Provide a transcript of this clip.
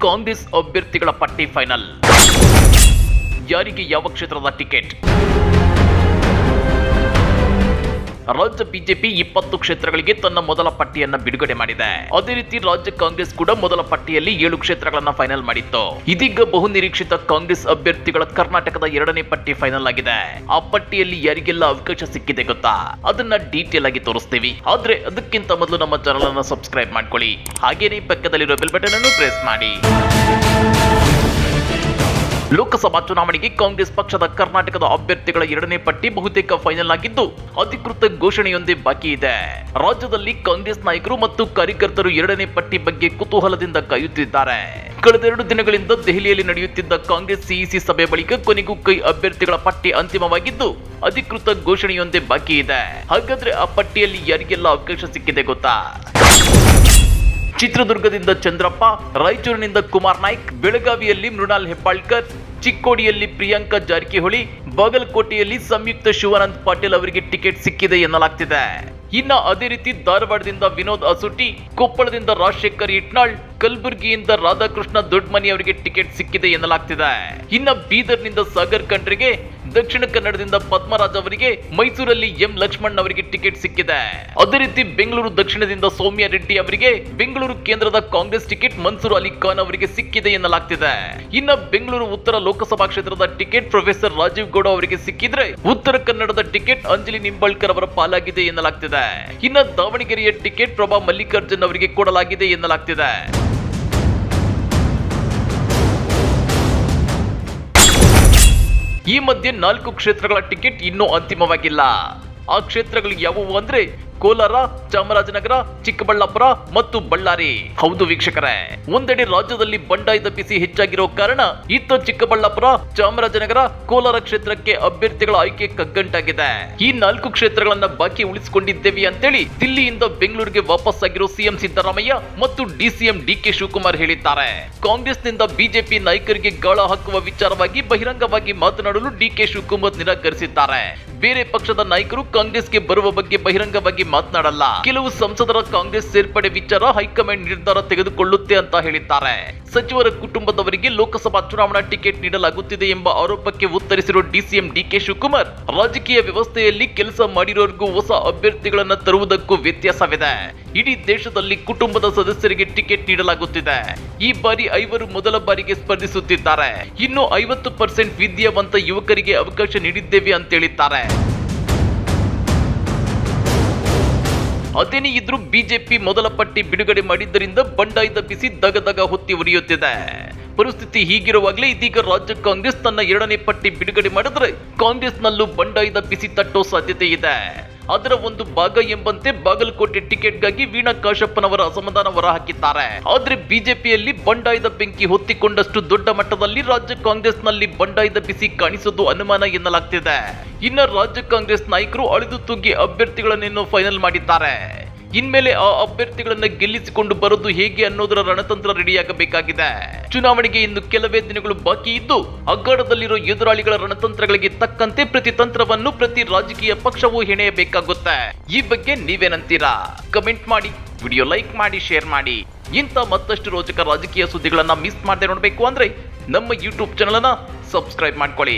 ಕಾಂಗ್ರೆಸ್ ಅಭ್ಯರ್ಥಿಗಳ ಪಟ್ಟಿ ಫೈನಲ್. ಯಾರಿಗೆ ಯಾವ ಕ್ಷೇತ್ರದ ಟಿಕೆಟ್? ರಾಜ್ಯ ಬಿಜೆಪಿ 20 ಕ್ಷೇತ್ರಗಳಿಗೆ ತನ್ನ ಮೊದಲ ಪಟ್ಟಿಯನ್ನ ಬಿಡುಗಡೆ ಮಾಡಿದೆ. ಅದೇ ರೀತಿ ರಾಜ್ಯ ಕಾಂಗ್ರೆಸ್ ಕೂಡ ಮೊದಲ ಪಟ್ಟಿಯಲ್ಲಿ 7 ಕ್ಷೇತ್ರಗಳನ್ನ ಫೈನಲ್ ಮಾಡಿತ್ತು. ಇದೀಗ ಬಹು ನಿರೀಕ್ಷಿತ ಕಾಂಗ್ರೆಸ್ ಅಭ್ಯರ್ಥಿಗಳ ಕರ್ನಾಟಕದ 2ನೇ ಪಟ್ಟಿ ಫೈನಲ್ ಆಗಿದೆ. ಆ ಪಟ್ಟಿಯಲ್ಲಿ ಯಾರಿಗೆಲ್ಲ ಅವಕಾಶ ಸಿಕ್ಕಿದೆ ಗೊತ್ತಾ? ಅದನ್ನ ಡೀಟೇಲ್ ಆಗಿ ತೋರಿಸ್ತೀವಿ. ಆದ್ರೆ ಅದಕ್ಕಿಂತ ಮೊದಲು ನಮ್ಮ ಚಾನೆಲ್ ಅನ್ನು ಸಬ್ಸ್ಕ್ರೈಬ್ ಮಾಡ್ಕೊಳ್ಳಿ. ಹಾಗೇನೇ ಪಕ್ಕದಲ್ಲಿರೋ ಬೆಲ್ ಬಟನ್ ಅನ್ನು ಪ್ರೆಸ್ ಮಾಡಿ. ಲೋಕಸಭಾ ಚುನಾವಣೆಗೆ ಕಾಂಗ್ರೆಸ್ ಪಕ್ಷದ ಕರ್ನಾಟಕದ ಅಭ್ಯರ್ಥಿಗಳ 2ನೇ ಪಟ್ಟಿ ಬಹುತೇಕ ಫೈನಲ್ ಆಗಿದ್ದು ಅಧಿಕೃತ ಘೋಷಣೆಯೊಂದೇ ಬಾಕಿ ಇದೆ. ರಾಜ್ಯದಲ್ಲಿ ಕಾಂಗ್ರೆಸ್ ನಾಯಕರು ಮತ್ತು ಕಾರ್ಯಕರ್ತರು 2ನೇ ಪಟ್ಟಿ ಬಗ್ಗೆ ಕುತೂಹಲದಿಂದ ಕಾಯುತ್ತಿದ್ದಾರೆ. ಕಳೆದ 2 ದಿನಗಳಿಂದ ದೆಹಲಿಯಲ್ಲಿ ನಡೆಯುತ್ತಿದ್ದ ಕಾಂಗ್ರೆಸ್ ಸಿಇಸಿ ಸಭೆ ಬಳಿಕ ಕೊನೆಗೂ ಕೈ ಅಭ್ಯರ್ಥಿಗಳ ಪಟ್ಟಿ ಅಂತಿಮವಾಗಿದ್ದು ಅಧಿಕೃತ ಘೋಷಣೆಯೊಂದೇ ಬಾಕಿ ಇದೆ. ಹಾಗಾದ್ರೆ ಆ ಪಟ್ಟಿಯಲ್ಲಿ ಯಾರಿಗೆಲ್ಲ ಅವಕಾಶ ಸಿಕ್ಕಿದೆ ಗೊತ್ತಾ? ಚಿತ್ರದುರ್ಗದಿಂದ ಚಂದ್ರಪ್ಪ, ರಾಯಚೂರಿನಿಂದ ಕುಮಾರ್ ನಾಯ್ಕ್, ಬೆಳಗಾವಿಯಲ್ಲಿ ಮೃಣಾಲ್ ಹೆಬ್ಬಾಳ್ಕರ್, ಚಿಕ್ಕೋಡಿಯಲ್ಲಿ ಪ್ರಿಯಾಂಕಾ ಜಾರಕಿಹೊಳಿ, ಬಾಗಲಕೋಟೆಯಲ್ಲಿ ಸಂಯುಕ್ತ ಶಿವಾನಂದ ಪಾಟೀಲ್ ಅವರಿಗೆ ಟಿಕೆಟ್ ಸಿಕ್ಕಿದೆ ಎನ್ನಲಾಗ್ತಿದೆ. ಇನ್ನ ಅದೇ ರೀತಿ ಧಾರವಾಡದಿಂದ ವಿನೋದ್ ಅಸುಟಿ, ಕೊಪ್ಪಳದಿಂದ ರಾಜಶೇಖರ್ ಇಟ್ನಾಳ್, ಕಲಬುರಗಿಯಿಂದ ರಾಧಾಕೃಷ್ಣ ದೊಡ್ಡಮನಿ ಅವರಿಗೆ ಟಿಕೆಟ್ ಸಿಕ್ಕಿದೆ ಎನ್ನಲಾಗ್ತಿದೆ. ಇನ್ನ ಬೀದರ್ನಿಂದ ಸಾಗರ್ ಖಂಡ್ರೆಗೆ, ದಕ್ಷಿಣ ಕನ್ನಡದಿಂದ ಪದ್ಮರಾಜ್ ಅವರಿಗೆ, ಮೈಸೂರಲ್ಲಿ ಎಂ ಲಕ್ಷ್ಮಣ್ ಅವರಿಗೆ ಟಿಕೆಟ್ ಸಿಕ್ಕಿದೆ. ಅದೇ ರೀತಿ ಬೆಂಗಳೂರು ದಕ್ಷಿಣದಿಂದ ಸೌಮ್ಯ ರೆಡ್ಡಿ ಅವರಿಗೆ, ಬೆಂಗಳೂರು ಕೇಂದ್ರದ ಕಾಂಗ್ರೆಸ್ ಟಿಕೆಟ್ ಮನ್ಸೂರ್ ಅಲಿ ಖಾನ್ ಅವರಿಗೆ ಸಿಕ್ಕಿದೆ ಎನ್ನಲಾಗ್ತಿದೆ. ಇನ್ನ ಬೆಂಗಳೂರು ಉತ್ತರ ಲೋಕಸಭಾ ಕ್ಷೇತ್ರದ ಟಿಕೆಟ್ ಪ್ರೊಫೆಸರ್ ರಾಜೀವ್ ಗೌಡ ಅವರಿಗೆ ಸಿಕ್ಕಿದ್ರೆ, ಉತ್ತರ ಕನ್ನಡದ ಟಿಕೆಟ್ ಅಂಜಲಿ ನಿಂಬಾಳ್ಕರ್ ಅವರ ಪಾಲಾಗಿದೆ ಎನ್ನಲಾಗ್ತಿದೆ. ಇನ್ನ ದಾವಣಗೆರೆಯ ಟಿಕೆಟ್ ಪ್ರಭಾ ಮಲ್ಲಿಕಾರ್ಜುನ್ ಅವರಿಗೆ ಕೊಡಲಾಗಿದೆ ಎನ್ನಲಾಗ್ತಿದೆ. ಈ ಮಧ್ಯೆ 4 ಕ್ಷೇತ್ರಗಳ ಟಿಕೆಟ್ ಇನ್ನೂ ಅಂತಿಮವಾಗಿಲ್ಲ. ಆ ಕ್ಷೇತ್ರಗಳು ಯಾವುವು ಅಂದ್ರೆ ಕೋಲಾರ, ಚಾಮರಾಜನಗರ, ಚಿಕ್ಕಬಳ್ಳಾಪುರ ಮತ್ತು ಬಳ್ಳಾರಿ. ಹೌದು ವೀಕ್ಷಕರೇ, ಒಂದೆಡೆ ರಾಜ್ಯದಲ್ಲಿ ಬಂಡಾಯದ ಬಿಸಿ ಹೆಚ್ಚಾಗಿರೋ ಕಾರಣ ಇತ್ತ ಚಿಕ್ಕಬಳ್ಳಾಪುರ, ಚಾಮರಾಜನಗರ, ಕೋಲಾರ ಕ್ಷೇತ್ರಕ್ಕೆ ಅಭ್ಯರ್ಥಿಗಳ ಆಯ್ಕೆ ಕಗ್ಗಂಟಾಗಿದೆ. ಈ 4 ಕ್ಷೇತ್ರಗಳನ್ನ ಬಾಕಿ ಉಳಿಸಿಕೊಂಡಿದ್ದೇವೆ ಅಂತೇಳಿ ದಿಲ್ಲಿಯಿಂದ ಬೆಂಗಳೂರಿಗೆ ವಾಪಸ್ ಆಗಿರೋ ಸಿಎಂ ಸಿದ್ದರಾಮಯ್ಯ ಮತ್ತು ಡಿಸಿಎಂ ಡಿಕೆ ಶಿವಕುಮಾರ್ ಹೇಳಿದ್ದಾರೆ. ಕಾಂಗ್ರೆಸ್ನಿಂದ ಬಿಜೆಪಿ ನಾಯಕರಿಗೆ ಗಾಳ ಹಾಕುವ ವಿಚಾರವಾಗಿ ಬಹಿರಂಗವಾಗಿ ಮಾತನಾಡಲು ಡಿಕೆ ಶಿವಕುಮಾರ್ ನಿರಾಕರಿಸಿದ್ದಾರೆ. ಬೇರೆ ಪಕ್ಷದ ನಾಯಕರು ಕಾಂಗ್ರೆಸ್ಗೆ ಬರುವ ಬಗ್ಗೆ ಬಹಿರಂಗವಾಗಿ ಮಾತನಾಡಲ್ಲ. ಕೆಲವು ಸಂಸದರ ಕಾಂಗ್ರೆಸ್ ಸೇರ್ಪಡೆ ವಿಚಾರ ಹೈಕಮಾಂಡ್ ನಿರ್ಧಾರ ತೆಗೆದುಕೊಳ್ಳುತ್ತೆ ಅಂತ ಹೇಳಿದ್ದಾರೆ. ಸಚಿವರ ಕುಟುಂಬದವರಿಗೆ ಲೋಕಸಭಾ ಚುನಾವಣಾ ಟಿಕೆಟ್ ನೀಡಲಾಗುತ್ತಿದೆ ಎಂಬ ಆರೋಪಕ್ಕೆ ಉತ್ತರಿಸಿರುವ ಡಿಸಿಎಂ ಡಿಕೆ ಶಿವಕುಮಾರ್, ರಾಜಕೀಯ ವ್ಯವಸ್ಥೆಯಲ್ಲಿ ಕೆಲಸ ಮಾಡಿರೋರಿಗೂ ಹೊಸ ಅಭ್ಯರ್ಥಿಗಳನ್ನ ತರುವುದಕ್ಕೂ ವ್ಯತ್ಯಾಸವಿದೆ. ಇಡೀ ದೇಶದಲ್ಲಿ ಕುಟುಂಬದ ಸದಸ್ಯರಿಗೆ ಟಿಕೆಟ್ ನೀಡಲಾಗುತ್ತಿದೆ. ಈ ಬಾರಿ 5 ಮೊದಲ ಬಾರಿಗೆ ಸ್ಪರ್ಧಿಸುತ್ತಿದ್ದಾರೆ. ಇನ್ನು 50% ವಿದ್ಯಾವಂತ ಯುವಕರಿಗೆ ಅವಕಾಶ ನೀಡಿದ್ದೇವೆ ಅಂತ ಹೇಳಿದ್ದಾರೆ. ಅದೇನೇ ಇದ್ರೂ ಬಿಜೆಪಿ ಮೊದಲ ಪಟ್ಟಿ ಬಿಡುಗಡೆ ಮಾಡಿದ್ದರಿಂದ ಬಂಡಾಯದ ಬಿಸಿ ದಗದಗ ಹೊತ್ತಿ ಉರಿಯುತ್ತಿದೆ. ಪರಿಸ್ಥಿತಿ ಹೀಗಿರುವಾಗಲೇ ಇದೀಗ ರಾಜ್ಯ ಕಾಂಗ್ರೆಸ್ ತನ್ನ 2ನೇ ಪಟ್ಟಿ ಬಿಡುಗಡೆ ಮಾಡಿದ್ರೆ ಕಾಂಗ್ರೆಸ್ನಲ್ಲೂ ಬಂಡಾಯದ ಬಿಸಿ ತಟ್ಟೋ ಸಾಧ್ಯತೆ ಇದೆ. ಅದರ ಒಂದು ಭಾಗ ಎಂಬಂತೆ ಬಾಗಲಕೋಟೆ ಟಿಕೆಟ್ಗಾಗಿ ವೀಣಾ ಕಾಶಪ್ಪನವರ ಅಸಮಾಧಾನ ಹೊರಹಾಕಿದ್ದಾರೆ. ಆದ್ರೆ ಬಿಜೆಪಿಯಲ್ಲಿ ಬಂಡಾಯದ ಬೆಂಕಿ ಹೊತ್ತಿಕೊಂಡಷ್ಟು ದೊಡ್ಡ ಮಟ್ಟದಲ್ಲಿ ರಾಜ್ಯ ಕಾಂಗ್ರೆಸ್ನಲ್ಲಿ ಬಂಡಾಯದ ಬಿಸಿ ಕಾಣಿಸೋದು ಅನುಮಾನ ಎನ್ನಲಾಗ್ತಿದೆ. ಇನ್ನ ರಾಜ್ಯ ಕಾಂಗ್ರೆಸ್ ನಾಯಕರು ಅಳಿದು ತೂಗಿ ಅಭ್ಯರ್ಥಿಗಳನ್ನೇನೋ ಫೈನಲ್ ಮಾಡಿದ್ದಾರೆ. ಇನ್ಮೇಲೆ ಆ ಅಭ್ಯರ್ಥಿಗಳನ್ನ ಗೆಲ್ಲಿಸಿಕೊಂಡು ಬರೋದು ಹೇಗೆ ಅನ್ನೋದರ ರಣತಂತ್ರ ರೆಡಿಯಾಗಬೇಕಾಗಿದೆ. ಚುನಾವಣೆಗೆ ಇನ್ನು ಕೆಲವೇ ದಿನಗಳು ಬಾಕಿ ಇದ್ದು ಅಗ್ಗಾಡದಲ್ಲಿರೋ ಎದುರಾಳಿಗಳ ರಣತಂತ್ರಗಳಿಗೆ ತಕ್ಕಂತೆ ಪ್ರತಿ ತಂತ್ರವನ್ನು ಪ್ರತಿ ರಾಜಕೀಯ ಪಕ್ಷವೂ ಹೆಣೆಯಬೇಕಾಗುತ್ತೆ. ಈ ಬಗ್ಗೆ ನೀವೇನಂತೀರಾ? ಕಮೆಂಟ್ ಮಾಡಿ, ವಿಡಿಯೋ ಲೈಕ್ ಮಾಡಿ, ಶೇರ್ ಮಾಡಿ. ಇಂಥ ಮತ್ತಷ್ಟು ರೋಚಕ ರಾಜಕೀಯ ಸುದ್ದಿಗಳನ್ನ ಮಿಸ್ ಮಾಡದೆ ನೋಡಬೇಕು ಅಂದ್ರೆ ನಮ್ಮ ಯೂಟ್ಯೂಬ್ ಚಾನೆಲ್ ಅನ್ನ ಸಬ್ಸ್ಕ್ರೈಬ್ ಮಾಡ್ಕೊಳ್ಳಿ.